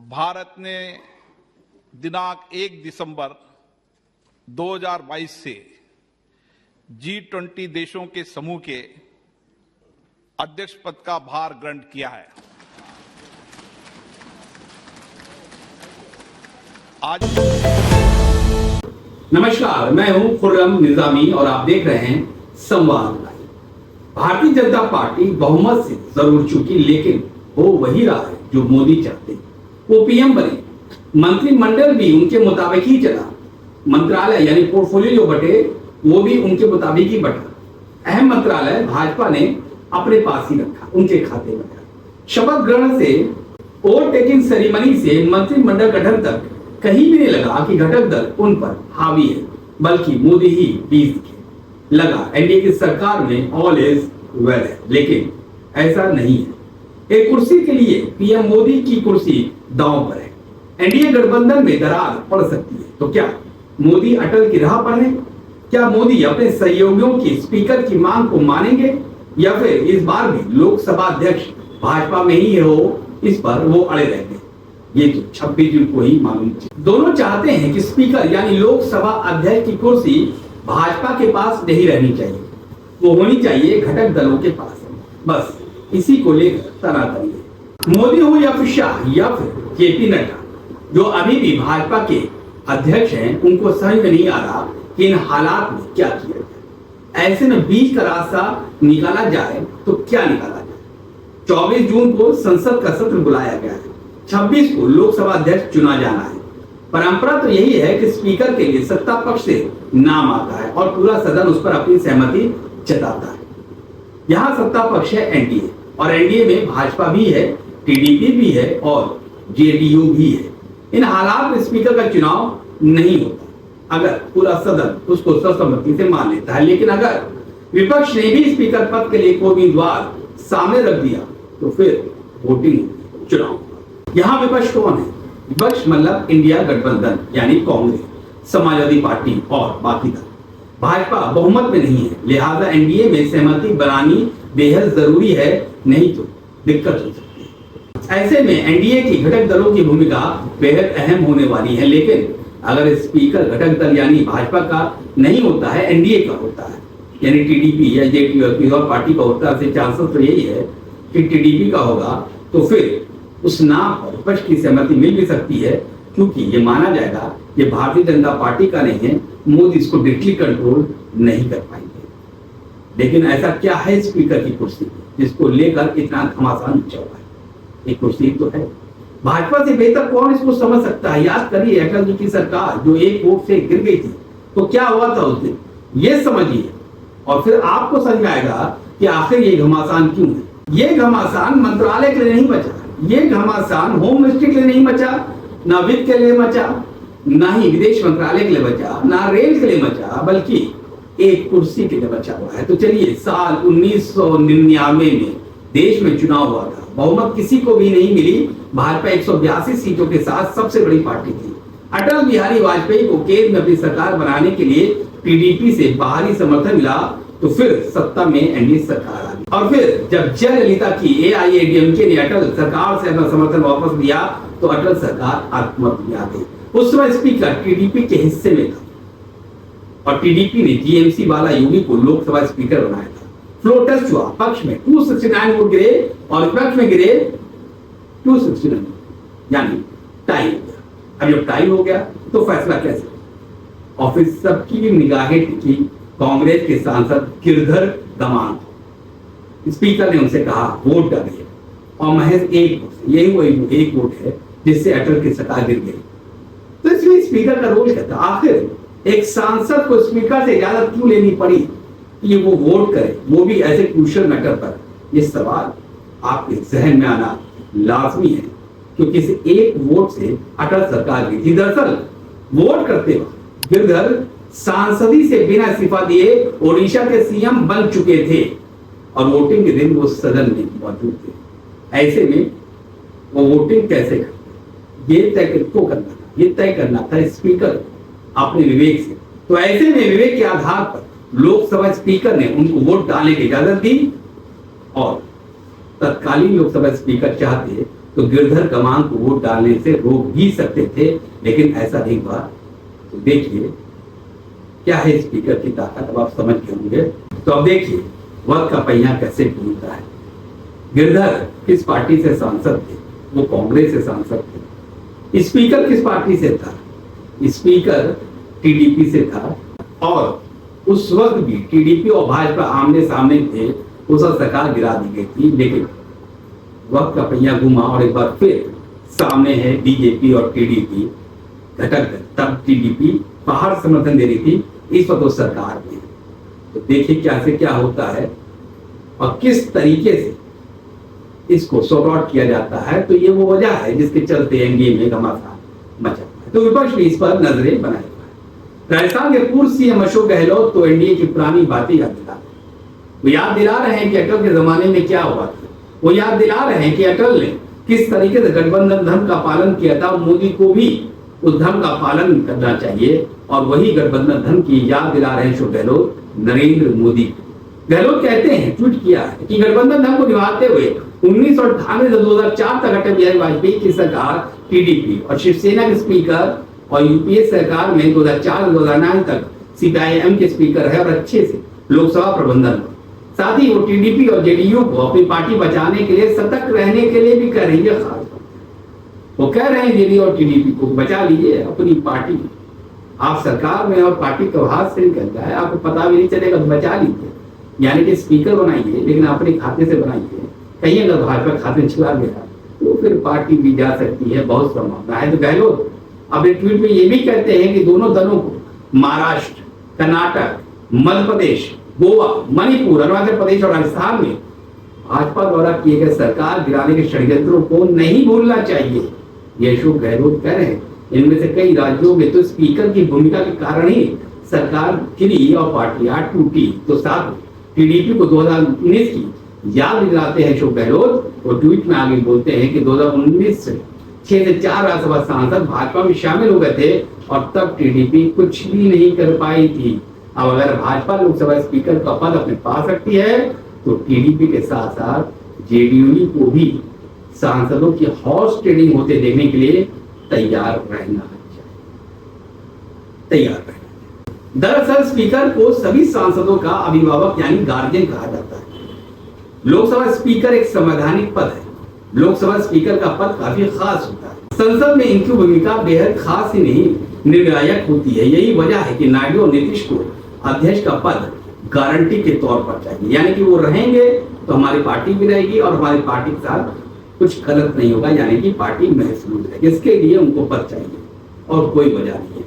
भारत ने दिनांक 1 दिसंबर 2022 से G20 देशों के समूह के अध्यक्ष पद का भार ग्रहण किया है। आज नमस्कार, मैं हूं खुर्रम निजामी और आप देख रहे हैं संवाद लाइव। भारतीय जनता पार्टी बहुमत से जरूर चुकी, लेकिन वो वही रहा है जो मोदी चाहते हैं। वो पीएम बने, मंत्रिमंडल भी उनके मुताबिक ही चला, मंत्रालय यानी पोर्टफोलियो जो बटे वो भी उनके मुताबिक ही बटा। अहम मंत्रालय भाजपा ने अपने पास ही रखा, उनके खाते में रखा। शपथ ग्रहण से ओवर टेकिंग सेरेमनी से मंत्रिमंडल गठन तक कहीं भी नहीं लगा कि घटक दल उन पर हावी है, बल्कि मोदी ही बीच दिखे। लगा एनडीए की सरकार में ऑल इज वेल है, लेकिन ऐसा नहीं है। एक कुर्सी के लिए पीएम मोदी की कुर्सी दांव पर है। एनडीए गठबंधन में दरार पड़ सकती है, तो क्या मोदी अटल की राह पर है? क्या मोदी अपने सहयोगियों की स्पीकर की मांग को मानेंगे, या फिर इस बार भी लोकसभा अध्यक्ष भाजपा में ही हो, इस पर वो अड़े रहते हैं? ये तो 26 जून को ही मालूम। दोनों चाहते हैं कि स्पीकर यानी लोकसभा अध्यक्ष की कुर्सी भाजपा के पास नहीं रहनी चाहिए, वो होनी चाहिए घटक दलों के पास। बस इसी को लेकर तनातनी है। मोदी हो या फिर शाह या फिर जेपी नड्डा, जो अभी भी भाजपा के अध्यक्ष हैं, उनको समझ में नहीं आ रहा कि इन हालात में क्या किया जाए। ऐसे में बीच का रास्ता निकाला जाए तो क्या निकाला जाए? 24 जून को संसद का सत्र बुलाया गया है, 26 को लोकसभा अध्यक्ष चुना जाना है। परंपरा तो यही है कि स्पीकर के लिए सत्ता पक्ष से नाम आता है और पूरा सदन उस पर अपनी सहमति जताता है। यहाँ सत्ता पक्ष है एनडीए, और एनडीए में भाजपा भी है, टीडीपी भी है और जेडीयू भी है। इन हालात में स्पीकर का चुनाव नहीं होता अगर पूरा सदन उसको सर्वसम्मति से मान लेता है। लेकिन अगर विपक्ष ने भी स्पीकर पद के लिए कोई उम्मीदवार सामने रख दिया तो फिर वोटिंग, चुनाव। यहाँ विपक्ष कौन है? विपक्ष मतलब इंडिया गठबंधन यानी कांग्रेस, समाजवादी पार्टी और बाकी दल। भाजपा बहुमत में नहीं है, लिहाजा एनडीए में सहमति बनानी बेहद जरूरी है, नहीं तो दिक्कत हो सकती है। ऐसे में एनडीए की घटक दलों की भूमिका बेहद अहम होने वाली है। लेकिन अगर स्पीकर घटक दल यानी भाजपा का नहीं होता है, एनडीए का होता है, यानी टीडीपी या जेडीयू और पार्टी का होता है, चांसेस तो यही है कि टीडीपी का होगा, तो फिर उस नाम पर विपक्ष की सहमति मिल भी सकती है, क्योंकि ये माना जाएगा ये भारतीय जनता पार्टी का नहीं है, मोदी इसको डायरेक्टली कंट्रोल नहीं कर पाएंगे। लेकिन ऐसा क्या है स्पीकर की कुर्सी जिसको लेकर इतना घमासान मचा हुआ है? एक कुर्सी तो है, भाजपा से बेहतर कौन इसको समझ सकता है? याद करिए अटल जी की सरकार जो एक वोट से गिर गई थी, तो क्या हुआ था उस दिन, ये समझिए, और फिर आपको समझ में आएगा कि आखिर ये घमासान क्यों है। ये घमासान मंत्रालय के लिए नहीं बचा, ये घमासान होम मिनिस्ट्री के लिए नहीं बचा, ना वित्त के लिए बचा, ना ही विदेश मंत्रालय के लिए बचा, ना रेल के लिए बचा, बल्कि एक कुर्सी के लिए बचा हुआ है। तो चलिए, साल 1999 में देश में चुनाव हुआ था, बहुमत किसी को भी नहीं मिली, भाजपा 182 सीटों के साथ सबसे बड़ी पार्टी थी। अटल बिहारी वाजपेयी को केंद्र में अपनी सरकार बनाने के लिए टीडीपी से बाहरी समर्थन मिला, तो फिर सत्ता में एनडीए सरकार आ गई। और फिर जब जयललिता की एआईएडीएमके ने अटल सरकार से अपना समर्थन वापस लिया, तो अटल सरकार आत्महत्या में आ गई। उस समय स्पीकर टीडीपी के हिस्से में था, और टीडीपी ने जीएमसी वाला योगी को लोकसभा स्पीकर बनाया था। फ्लोर टेस्ट हुआ, पक्ष में 269 वोट गिरे और विपक्ष में गिरे 269, यानी टाई हो गया। अब जब टाई हो गया तो फैसला कैसे? और फिर सबकी भी निगाहें टिकी कांग्रेस के सांसद गिरधर दमान। स्पीकर ने उनसे कहा वोट डालिए, और महज एक वोट, यही वो एक वोट है जिससे अटल की सरकार गिर गई। तो इसमें स्पीकर का रोल क्या था? आखिर एक सांसद को स्पीकर से इजाजत क्यों लेनी पड़ी कि वो वोट करे, वो भी ऐसे क्रूशियल मैटर पर? ये सवाल आपके जहन में आना लाजमी है, क्योंकि इस एक वोट से अटल सरकार गिरी थी। दरअसल वोट करते वक्त गिरधर सांसदी से बिना इस्तीफा दिए ओडिशा के सीएम बन चुके थे, और वोटिंग के दिन वो सदन में मौजूद थे। ऐसे में वो वोटिंग कैसे करते, ये तय किसको करना था? ये तय करना था स्पीकर अपने विवेक से। तो ऐसे में विवेक के आधार पर लोकसभा स्पीकर ने उनको वोट डालने की इजाजत दी, और तत्कालीन लोकसभा स्पीकर चाहते तो गिरधर कमान को वोट डालने से रोक भी सकते थे, लेकिन ऐसा नहीं हुआ। तो देखिए क्या है स्पीकर की ताकत, अब आप समझ गए होंगे। तो अब देखिए वक्त का पहिया कैसे घूमता है। गिरधर किस पार्टी से सांसद थे? वो कांग्रेस से सांसद थे। स्पीकर किस पार्टी से था? स्पीकर टीडीपी से था, और उस वक्त भी टीडीपी और भाजपा आमने सामने थे। उस वक्त सरकार गिरा दी गई थी, लेकिन वक्त का पहिया घुमा और एक बार फिर सामने है बीजेपी और टीडीपी घटक दल। तब टीडीपी बाहर समर्थन दे रही थी, इस वक्त वो सरकार में। तो देखिए क्या से क्या होता है और किस तरीके से इसको सॉर्ट आउट किया जाता है। तो ये वो वजह है जिसके चलते एनडीए में घमासान मचा है। तो विपक्ष भी इस पर नजरें बनाए हुआ है। राजस्थान के पूर्व सीएम अशोक गहलोत तो एनडीए की पुरानी बातें याद दिला रहे हैं। वो याद दिला रहे हैं कि अटल के जमाने में क्या हुआ था। वो याद दिला रहे हैं कि अटल ने किस तरीके से गठबंधन धर्म का पालन किया था। मोदी को भी उस धर्म का पालन करना चाहिए, और वही गठबंधन धर्म की याद दिला रहे हैं अशोक गहलोत नरेंद्र मोदी को। गहलोत कहते हैं, ट्वीट किया है कि गठबंधन धर्म को निभाते हुए 1998 से 2004 तक अटल बिहारी वाजपेयी की सरकार टीडीपी और शिवसेना के स्पीकर, और यूपीए सरकार में 2004 से 2009 तक सीपीआईएम के स्पीकर है और अच्छे से लोकसभा प्रबंधन। साथ ही वो टीडीपी और जेडीयू को अपनी पार्टी बचाने के लिए सतर्क रहने के लिए भी कह रही है। खास वो कह रहे हैं जेडीयू और टीडीपी को बचा लीजिए अपनी पार्टी। आप सरकार में और पार्टी का हाथ से निकल जाए, आपको पता भी नहीं चलेगा, तो बचा लीजिए। यानी कि स्पीकर बनाइए, लेकिन अपने खाते से बनाइए। कहीं अगर भाजपा खाते छिड़ा गया तो फिर पार्टी भी जा सकती है, बहुत संभावना है। तो गहलोत अपने ट्वीट में ये भी कहते हैं कि दोनों दलों को महाराष्ट्र, कर्नाटक, मध्य प्रदेश, गोवा, मणिपुर, अरुणाचल प्रदेश और राजस्थान में भाजपा द्वारा किए गए सरकार गिराने के षड्यंत्रों को नहीं भूलना चाहिए, ये अशोक गहलोत कह रहे हैं। इनमें से कई राज्यों में तो स्पीकर की भूमिका के कारण ही सरकार गिरी और पार्टियां टूटी। तो साथ टीडीपी को 2019 की याद दिलाते हैं अशोक गहलोत। और ट्वीट में आगे बोलते हैं कि 2019 से 6 से 4 राज्यसभा सांसद भाजपा में शामिल हो गए थे, और तब टीडीपी कुछ भी नहीं कर पाई थी। अब अगर भाजपा लोकसभा स्पीकर का पद अपने पास रखती है, तो टीडीपी के साथ साथ जेडीयू को भी सांसदों की हॉर्स ट्रेडिंग होते देखने के लिए तैयार रहना चाहिए। तैयार रहना। दरअसल स्पीकर को सभी सांसदों का अभिभावक यानी गार्जियन कहा जाता है। लोकसभा स्पीकर एक संवैधानिक पद है। लोकसभा स्पीकर का पद काफी खास होता है। संसद में इनकी भूमिका बेहद खास ही नहीं, निर्णायक होती है। यही वजह है कि नायडू और नीतीश को अध्यक्ष का पद गारंटी के तौर पर चाहिए। यानी कि वो रहेंगे तो हमारी पार्टी भी रहेगी और हमारी पार्टी के साथ कुछ गलत नहीं होगा, यानी कि पार्टी महसूस रहेगी। इसके लिए उनको पद चाहिए और कोई वजह नहीं है।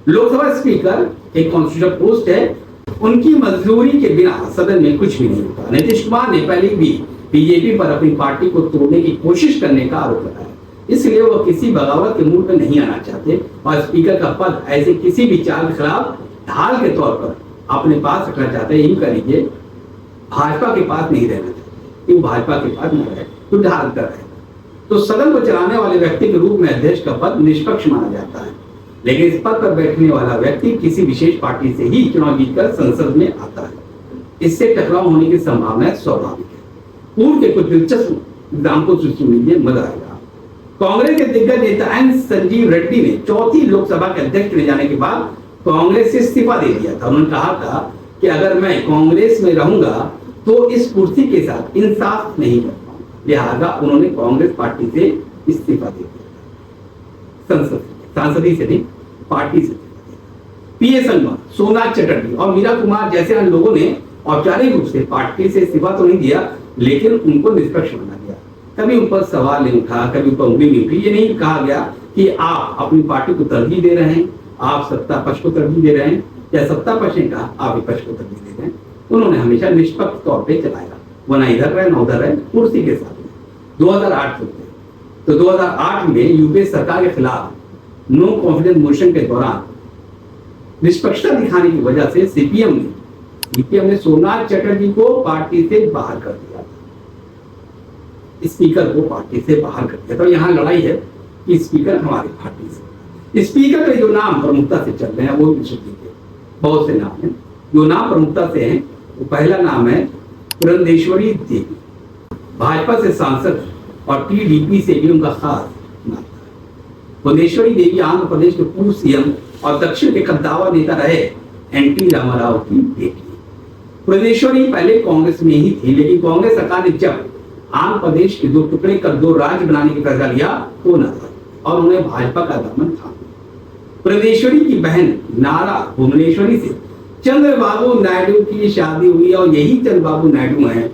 लोकसभा स्पीकर एक कॉन्स्टिट्यूशनल पोस्ट है, उनकी मंजूरी के बिना सदन में कुछ भी नहीं होता। नीतीश कुमार ने पहले भी बीजेपी पर अपनी पार्टी को तोड़ने की कोशिश करने का आरोप लगाया, इसलिए वो किसी बगावत के मूड में नहीं आना चाहते और स्पीकर का पद ऐसे किसी भी चाल के खिलाफ ढाल के तौर पर अपने पास रखना चाहते हैं। यही कर लीजिए, भाजपा के पास नहीं रहना चाहते, वो भाजपा के पास न रहे तो ढाल कर रहे। तो सदन को चलाने वाले व्यक्ति के रूप में अध्यक्ष का पद निष्पक्ष माना जाता है, लेकिन इस पद पर बैठने वाला व्यक्ति किसी विशेष पार्टी से ही चुनाव जीतकर संसद में आता है। इससे टकराव होने की संभावना स्वाभाविक है। पूर्व के कुछ दिलचस्प एग्जाम्पल सुन लीजिए, मजा आएगा। कांग्रेस के दिग्गज नेता एन संजीव रेड्डी ने चौथी लोकसभा के अध्यक्ष चुने जाने के बाद कांग्रेस से इस्तीफा दे दिया था। उन्होंने कहा था कि अगर मैं कांग्रेस में रहूंगा तो इस कुर्सी के साथ इंसाफ नहीं कर पाऊंगा, लिहाजा उन्होंने कांग्रेस पार्टी से इस्तीफा दे दिया। सांसदी से नहीं, पार्टी से। पीए संगमा, सोमनाथ चटर्जी और मीरा कुमार जैसे अन्य लोगों ने औपचारिक रूप से पार्टी से इस्तीफा तो नहीं दिया, लेकिन उनको निष्पक्ष माना गया। कभी उन पर सवाल नहीं उठा, कभी उन पर उंगली नहीं उठी। ये नहीं कहा गया कि आप अपनी पार्टी को तरजीह दे रहे हैं, आप सत्ता पक्ष को तरजीह दे रहे हैं, या सत्ता पक्ष ने कहा आप विपक्ष को तरजीह दे रहे हैं। उन्होंने हमेशा निष्पक्ष तौर पर चलाया, वो ना इधर रहे ना उधर रहे, कुर्सी के साथ। 2008 तो 2008 में यूपीए सरकार के खिलाफ नो कॉन्फिडेंस मोशन के दौरान निष्पक्षता दिखाने की वजह से सीपीएम ने सोमनाथ चटर्जी को पार्टी से बाहर कर दिया था। स्पीकर को पार्टी से बाहर कर दिया था। यहाँ लड़ाई है कि स्पीकर हमारी पार्टी से। स्पीकर के जो नाम प्रमुखता से चल रहे हैं वो बहुत से नाम हैं। जो नाम प्रमुखता से हैं, वो पहला नाम है पुरंदेश्वरी देवी, भाजपा से सांसद और टीडीपी से भी उनका खास नाता है। भुवनेश्वरी देवी आंध्र प्रदेश के पूर्व सीएम और दक्षिण के कद्दावर नेता रहे एनटी रामाराव की बेटी। भुवनेश्वरी पहले कांग्रेस में ही थी, लेकिन कांग्रेस सरकार ने जब आंध्र प्रदेश के 2 टुकड़े कर 2 राज्य बनाने का फैसला लिया तो न था और उन्हें भाजपा का दामन था। भुवनेश्वरी की बहन नारा भुवनेश्वरी से चंद्रबाबू नायडू की शादी हुई और यही चंद्रबाबू नायडू हैं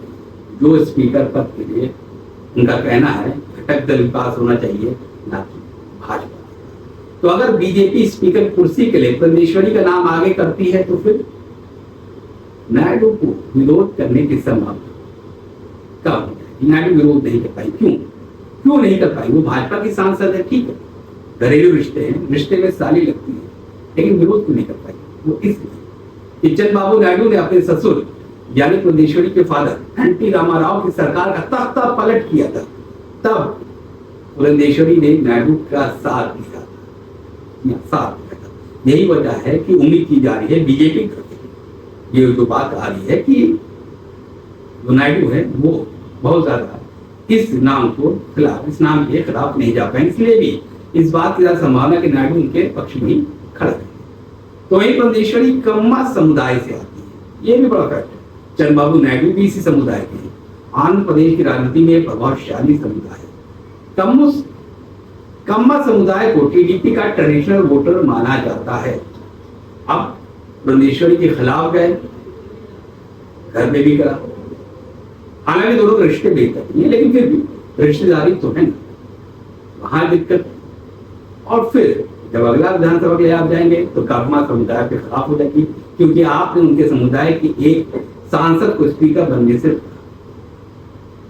जो स्पीकर पद के लिए उनका कहना है घटक दल पास होना चाहिए, ना कि भाजपा। तो अगर बीजेपी स्पीकर कुर्सी के लिए भुवनेश्वरी का नाम आगे करती है तो फिर नायडू को विरोध करने की संभावना कम हो जाएगी। नायडू विरोध नहीं कर पाई। क्यों नहीं कर पाई? वो भाजपा की सांसद है, ठीक है, घरेलू रिश्ते हैं, रिश्ते में साली लगती है, लेकिन विरोध क्यों नहीं कर पाई? वो इसलिए कि चंद्रबाबू नायडू ने अपने ससुर यानी भुवनेश्वरी के फादर एनटी रामाराव की सरकार का तख्ता पलट किया था। तब भुवनेश्वरी ने नायडू का साथ दिया था। यही वजह है कि उम्मीद की जा रही है बीजेपी ये जो बात आ रही है कि जो नायडू है वो बहुत ज्यादा इस नाम को खिलाफ, इस नाम के खिलाफ नहीं जा पाए, इसलिए भी इस बात की ज्यादा संभावना कि नायडू उनके पक्ष में ही खड़ा है। तो वही भुवनेश्वरी कम्मा समुदाय से आती है, ये भी बड़ा फैक्ट है। चंद्रबाबू नायडू भी इसी समुदाय के हैं। आंध्र प्रदेश की राजनीति में प्रभावशाली समुदाय है। कम्मा समुदाय को टीडीपी का ट्रेडिशनल वोटर माना जाता है। अब भुवनेश्वरी के खिलाफ गए, घर में भी करा, हालांकि दोनों के रिश्ते बेहतर नहीं है, लेकिन फिर भी रिश्तेदारी तो है ना, वहां दिक्कत। और फिर जब अगला विधानसभा के लिए आप जाएंगे तो कम्मा समुदाय के खिलाफ हो जाएगी, क्योंकि आपने उनके समुदाय की एक सांसद को स्पीकर बनने से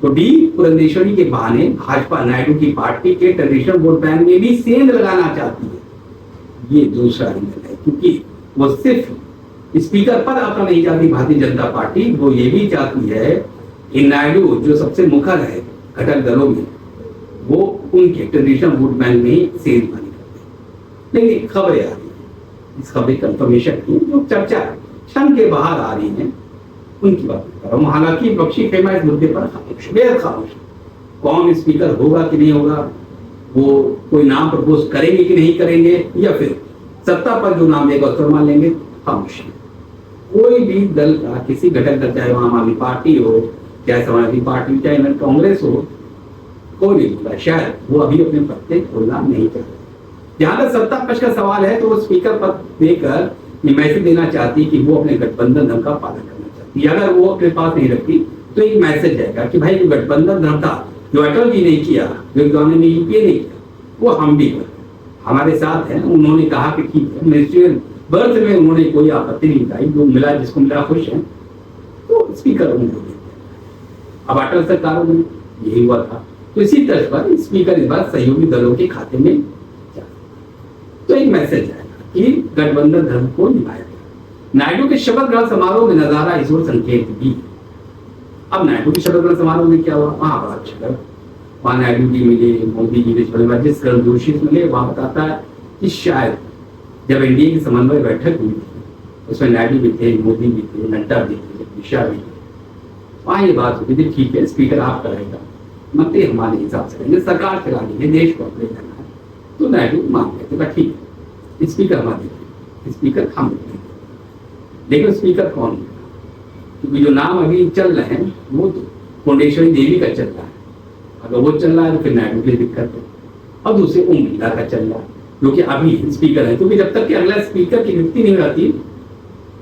तो डी भुवनेश्वरी के बहाने भाजपा नायडू की पार्टी के ट्रेडिशनल वोट बैंक में भी सेंध लगाना चाहती है। ये दूसरा एंगल है, क्योंकि वो सिर्फ स्पीकर पद अपना नहीं चाहती भारतीय जनता पार्टी, वो ये भी चाहती है कि नायडू जो सबसे मुखर है घटक दलों में, वो उनके ट्रेडिशनल वोट बैंक में ही सेंध पानी करते हैं। लेकिन खबरें आ रही है, इस खबर कंफर्मेशन की जो चर्चा क्षण के बाहर आ रही है उनकी बात कर रहा हूँ। हालांकि बख्शी खेमा इस मुद्दे पर खामोश, बेहद खामोश। कौन स्पीकर होगा कि नहीं होगा, वो कोई नाम प्रपोज करेंगे कि नहीं करेंगे, या फिर सत्ता पर जो नाम देगा उसको मान लेंगे, खामोश। कोई भी दल का किसी घटक दल, चाहे आम आदमी पार्टी हो, चाहे समाजवादी पार्टी, चाहे कांग्रेस हो, कोई नहीं बोला, शायद वो अभी अपने पत्ते खोलना नहीं चाहते। जहां तक सत्ता पक्ष का सवाल है तो वो स्पीकर पद देकर ये मैसेज देना चाहती कि वो अपने गठबंधन धर्म का पालन करना चाहती। अगर वो अपने पास नहीं रखती तो एक मैसेज जाएगा कि भाई जो गठबंधन धर्म था, जो अटल जी ने किया, जो गांधी ने यूपीए ने किया, वो हम भी कर, हमारे साथ हैं। उन्होंने कहा कि ठीक है, मिनिस्ट्रियल बर्थ में उन्होंने कोई आपत्ति नहीं बताई, जो मिला जिसको मिला खुश है, तो स्पीकर उनको। अब अटल सरकारों में यही हुआ था, तो इसी तरह पर स्पीकर इस बार सहयोगी दलों के खाते में जाए। तो एक मैसेज आएगा कि गठबंधन धर्म को निभाया गया। नायडू के शपथ ग्रहण समारोह में नजारा इस ओर संकेत भी। अब नायडू के शपथ ग्रहण समारोह में क्या हुआ, वहां बड़ा अच्छा लगा। वहां नायडू जी मिले, मोदी जी मिले, जिस जोशी मिले, वहां बताता है कि शायद जब एनडीए की समन्वय बैठक हुई थी उसमें नायडू भी थे, मोदी भी थे, नड्डा भी थे, निशा भी थे। वहां ये बात होती थी, ठीक है स्पीकर आप करेगा, मंत्री हमारे हिसाब से रहेंगे, सरकार चलानी है, देश को अपने करना है। तो नायडू मान गए, ठीक है स्पीकर हमारे, स्पीकर हम देंगे। लेकिन स्पीकर कौन है, क्योंकि जो नाम अभी चल रहे हैं वो तो भुवनेश्वरी देवी का चल रहा है। अगर वो चल रहा है तो फिर नायडू की दिक्कत है। और दूसरे ओम बिरला का चल रहा है, जो कि अभी स्पीकर है, क्योंकि जब तक कि अगला स्पीकर की नियुक्ति नहीं रहती,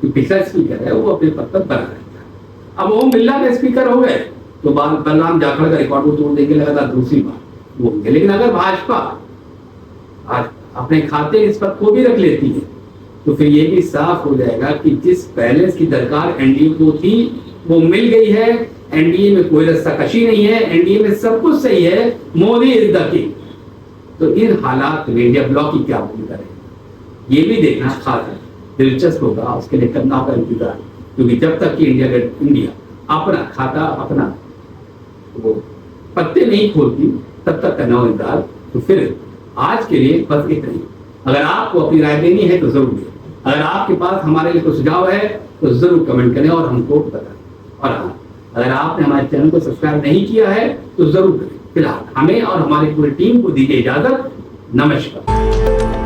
तो पिछला स्पीकर है वो अपने पद पर बना रहता है। अब ओम बिरला के स्पीकर हो गए तो बलराम जाखड़ का रिकॉर्ड को तोड़ देंगे लगातार दूसरी बार वो होंगे। लेकिन अगर भाजपा आज अपने खाते इस पद को भी रख लेती है तो फिर ये भी साफ हो जाएगा कि जिस बैलेंस की दरकार एनडीए को थी वो मिल गई है। एनडीए में कोई रस्साकशी नहीं है, एनडीए में सब कुछ सही है, मोदी इज द किंग। तो इन हालात में इंडिया ब्लॉक की क्या भूमिका है ये भी देखना खास है, दिलचस्प होगा, उसके लिए करना होगा इंतजार। क्योंकि जब तक कि इंडिया अपना खाता अपना वो पत्ते नहीं खोलती तब तक करना हो इंतजार। तो फिर आज के लिए बस इतना ही। अगर आपको अपनी राय देनी है तो जरूर दें। अगर आपके पास हमारे लिए कोई सुझाव है तो जरूर कमेंट करें और हमको बताएं। और हाँ, अगर आपने हमारे चैनल को सब्सक्राइब नहीं किया है तो जरूर करें। फिलहाल हमें और हमारी पूरी टीम को दीजिए इजाजत। नमस्कार।